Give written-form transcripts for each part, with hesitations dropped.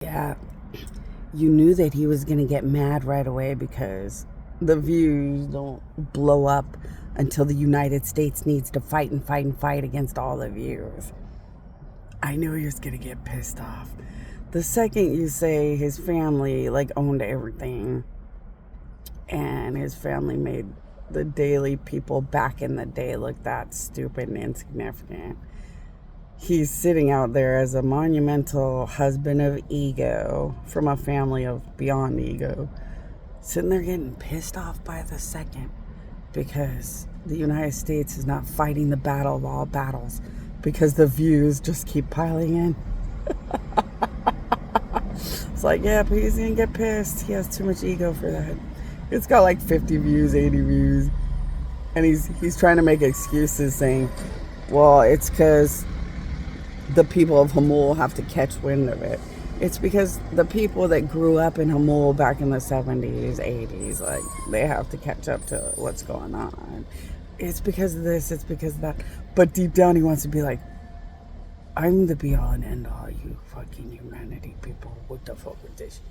Yeah, you knew that he was going to get mad right away because the views don't blow up until the United States needs to fight and fight and fight against all the views. I knew he was going to get pissed off. The second you say his family like owned everything and his family made the daily people back in the day look that stupid and insignificant. He's sitting out there as a monumental husband of ego from a family of beyond ego, sitting there getting pissed off by the second because the United States is not fighting the battle of all battles because the views just keep piling in. It's like, yeah, he's gonna get pissed. He has too much ego for that. It's got like 50 views, 80 views, and he's trying to make excuses saying, well, it's because the people of Hamul have to catch wind of it. It's because the people that grew up in Hamul back in the 70s, 80s, like, they have to catch up to what's going on. It's because of this, it's because of that. But deep down, he wants to be like, I'm the be all and end all, you fucking humanity people. What the fuck with this?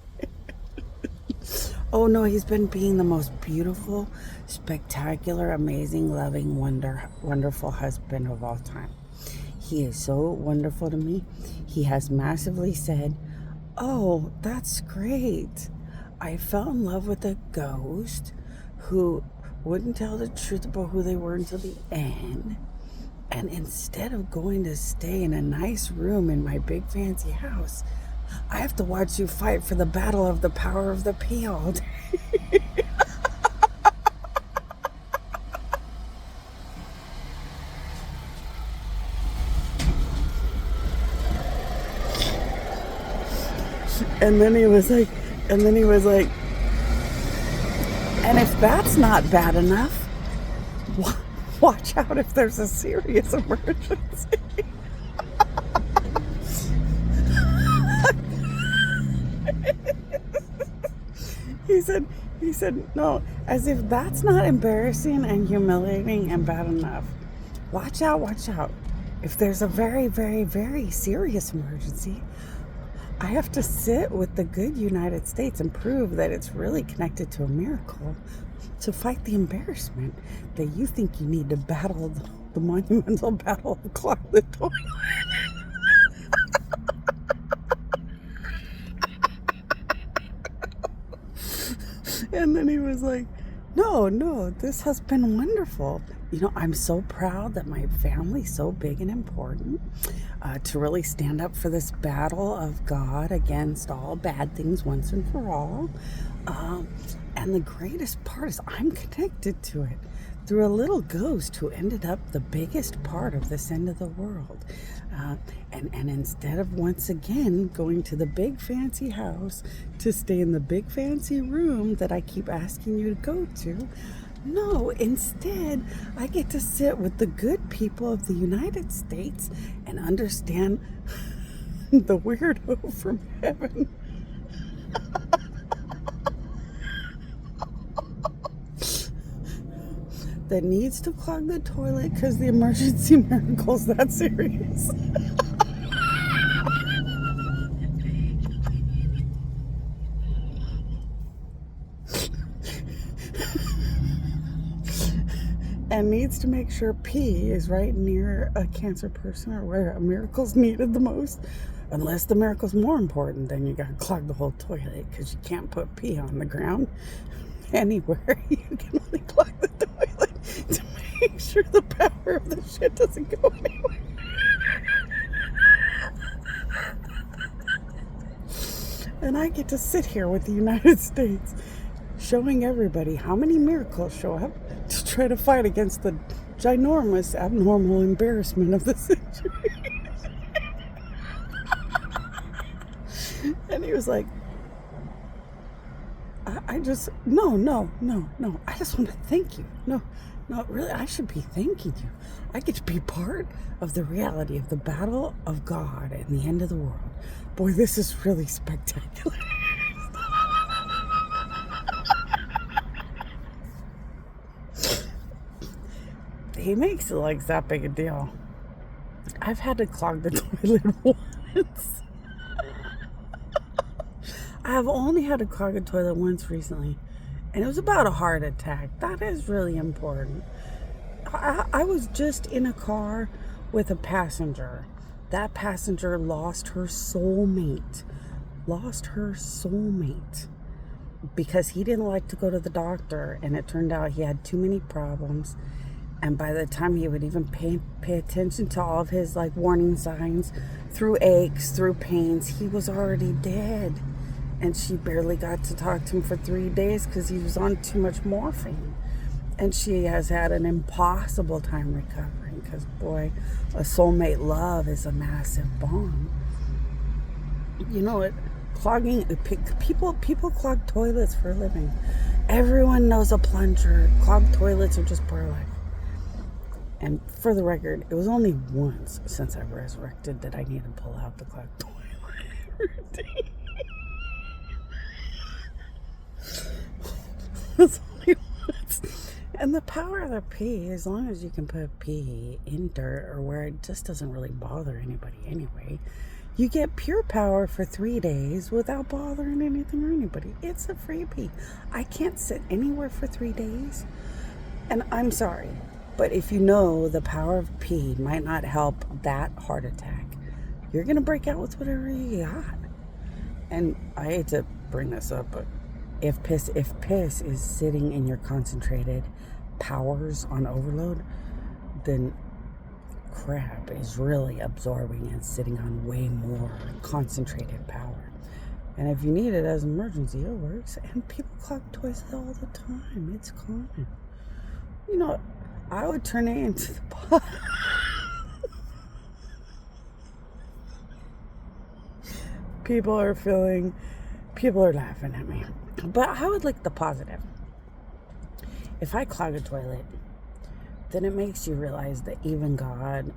Oh no, he's been being the most beautiful, spectacular, amazing, loving, wonderful husband of all time. He is so wonderful to me. He has massively said, oh, that's great. I fell in love with a ghost who wouldn't tell the truth about who they were until the end. And instead of going to stay in a nice room in my big fancy house, I have to watch you fight for the battle of the power of the pee all day. And then he was like, and if that's not bad enough, watch out if there's a serious emergency. He said, no, as if that's not embarrassing and humiliating and bad enough. Watch out. If there's a very, very, very serious emergency, I have to sit with the good United States and prove that it's really connected to a miracle to fight the embarrassment that you think you need to battle the monumental battle of clog the toilet. And then he was like, no, this has been wonderful. You know, I'm so proud that my family's so big and important to really stand up for this battle of God against all bad things once and for all. And the greatest part is I'm connected to it through a little ghost who ended up the biggest part of this end of the world. And instead of once again going to the big fancy house to stay in the big fancy room that I keep asking you to go to, no, instead I get to sit with the good people of the United States and understand the weirdo from heaven. That needs to clog the toilet because the emergency miracle's that serious. And needs to make sure pee is right near a cancer person or where a miracle's needed the most. Unless the miracle's more important, then you gotta clog the whole toilet because you can't put pee on the ground anywhere. You can only clog the toilet to make sure the power of the shit doesn't go anywhere. And I get to sit here with the United States showing everybody how many miracles show up to try to fight against the ginormous abnormal embarrassment of the situation. And he was like, I just, no. I just want to thank you. No, really, I should be thanking you. I get to be part of the reality of the battle of God and the end of the world. Boy, this is really spectacular. He makes it like that big a deal. I've had to clog the toilet once. I have only had to clog a toilet once recently, and it was about a heart attack. That is really important. I was just in a car with a passenger. That passenger lost her soulmate. Because he didn't like to go to the doctor, and it turned out he had too many problems. And by the time he would even pay attention to all of his like warning signs, through aches, through pains, he was already dead. And she barely got to talk to him for 3 days because he was on too much morphine. And she has had an impossible time recovering because, boy, a soulmate love is a massive bomb. You know what? People clog toilets for a living. Everyone knows a plunger. Clogged toilets are just part of life. And for the record, it was only once since I resurrected that I needed to pull out the clogged toilet. It's only once. And the power of the pee, as long as you can put pee in dirt or where it just doesn't really bother anybody anyway, you get pure power for 3 days without bothering anything or anybody. It's a freebie. I can't sit anywhere for 3 days. And I'm sorry, but if you know the power of pee might not help that heart attack, you're going to break out with whatever you got. And I hate to bring this up, but if piss is sitting in your concentrated powers on overload, then crap is really absorbing and sitting on way more concentrated power. And if you need it as an emergency, it works. And people clog toilets all the time. It's common. You know, I would turn it into the pot. People are laughing at me. But I would like the positive. If I clog a toilet, then it makes you realize that even God,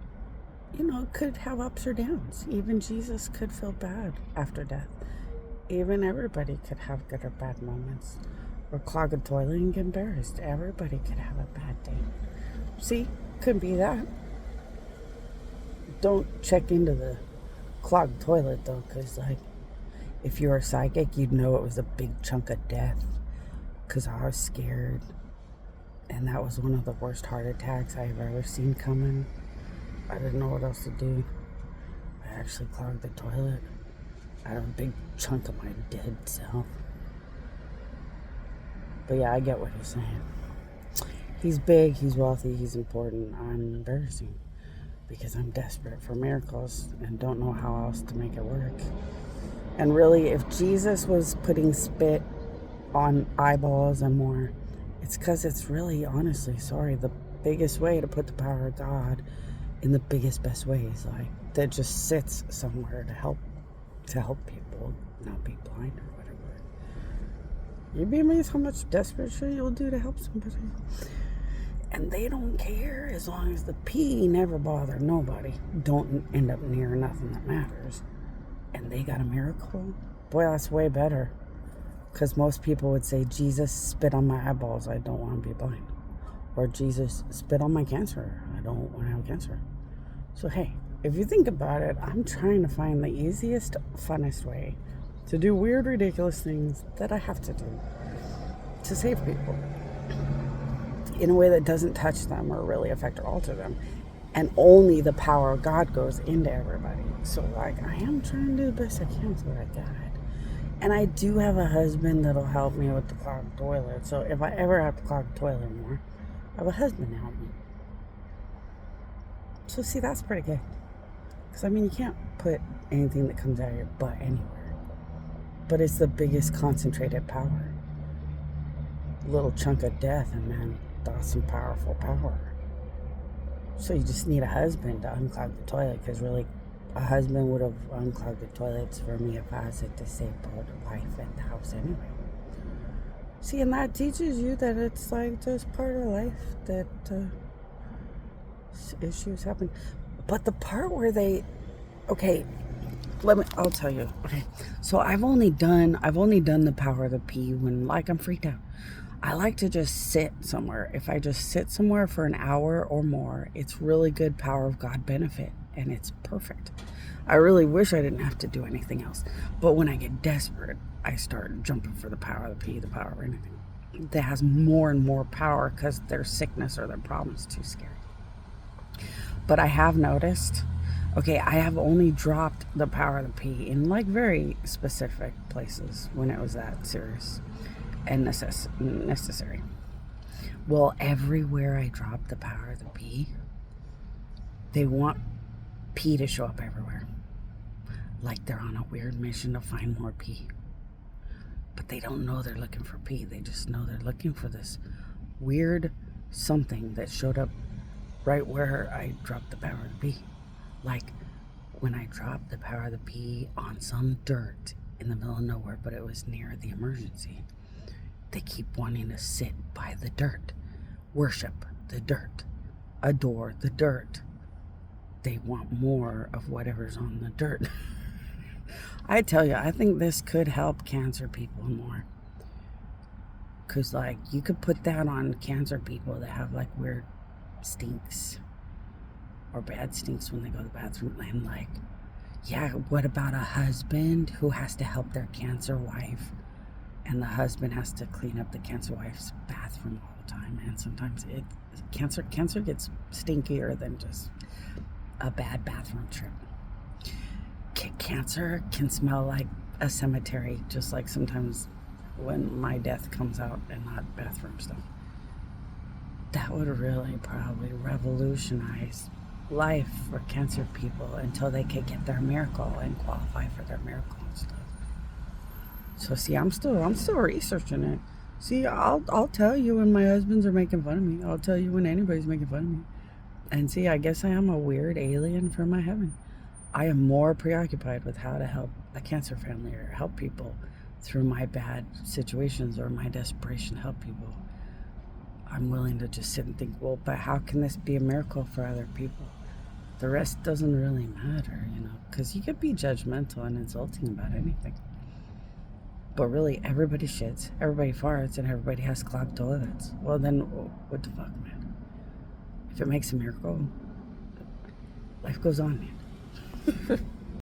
could have ups or downs. Even Jesus could feel bad after death. Even everybody could have good or bad moments. Or clog a toilet and get embarrassed. Everybody could have a bad day. See, could be that. Don't check into the clogged toilet though, because if you were psychic, you'd know it was a big chunk of death. Because I was scared. And that was one of the worst heart attacks I've ever seen coming. I didn't know what else to do. I actually clogged the toilet. I had a big chunk of my dead self. But yeah, I get what he's saying. He's big, he's wealthy, he's important. I'm embarrassing. Because I'm desperate for miracles and don't know how else to make it work. And really, if Jesus was putting spit on eyeballs and more, it's because it's really, honestly, the biggest way to put the power of God in the biggest, best ways, that just sits somewhere to help people not be blind or whatever. You'd be amazed how much desperate shit you'll do to help somebody. And they don't care as long as the pee never bother nobody. Don't end up near nothing that matters. And they got a miracle. Boy, that's way better. Because most people would say, Jesus, spit on my eyeballs. I don't want to be blind. Or Jesus, spit on my cancer. I don't want to have cancer. So, hey, if you think about it, I'm trying to find the easiest, funnest way to do weird, ridiculous things that I have to do to save people in a way that doesn't touch them or really affect or alter them. And only the power of God goes into everybody. So, I am trying to do the best I can with what I got. And I do have a husband that'll help me with the clogged toilet. So if I ever have to clog the toilet anymore, I have a husband to help me. So see, that's pretty good. Because, you can't put anything that comes out of your butt anywhere. But it's the biggest concentrated power. A little chunk of death, and man, that's some powerful power. So you just need a husband to unclog the toilet, because really, a husband would have unclogged the toilets for me if I was to save both life at the house anyway. See, and that teaches you that it's just part of life, that issues happen. But the part where I'll tell you. Okay, so I've only done the power of the pee when I'm freaked out. I like to just sit somewhere. If I just sit somewhere for an hour or more, it's really good power of God benefit. And it's perfect. I really wish I didn't have to do anything else. But when I get desperate, I start jumping for the power of the P, the power of anything that has more and more power because their sickness or their problem is too scary. But I have noticed, okay, I have only dropped the power of the P in like very specific places when it was that serious and necessary. Well, everywhere I drop the power of the P, they want P to show up everywhere. Like they're on a weird mission to find more P. But they don't know they're looking for P. They just know they're looking for this weird something that showed up right where I dropped the power of the P. Like when I dropped the power of the P on some dirt in the middle of nowhere, but it was near the emergency. They keep wanting to sit by the dirt, worship the dirt, adore the dirt. They want more of whatever's on the dirt. I tell you, I think this could help cancer people more. Because, like, you could put that on cancer people that have, like, weird stinks or bad stinks when they go to the bathroom. And, like, yeah, what about a husband who has to help their cancer wife? And the husband has to clean up the cancer wife's bathroom all the time. And sometimes cancer gets stinkier than just a bad bathroom trip. Cancer can smell like a cemetery, just like sometimes when my death comes out and not bathroom stuff. That would really probably revolutionize life for cancer people until they could get their miracle and qualify for their miracle and stuff. So see, I'm still researching it. See, I'll tell you when my husbands are making fun of me. I'll tell you when anybody's making fun of me. And see, I guess I am a weird alien from my heaven. I am more preoccupied with how to help a cancer family or help people through my bad situations or my desperation to help people. I'm willing to just sit and think, well, but how can this be a miracle for other people? The rest doesn't really matter, because you could be judgmental and insulting about anything. But really, everybody shits, everybody farts, and everybody has clogged toilets. Well, then, what the fuck, man? If it makes a miracle, life goes on, man.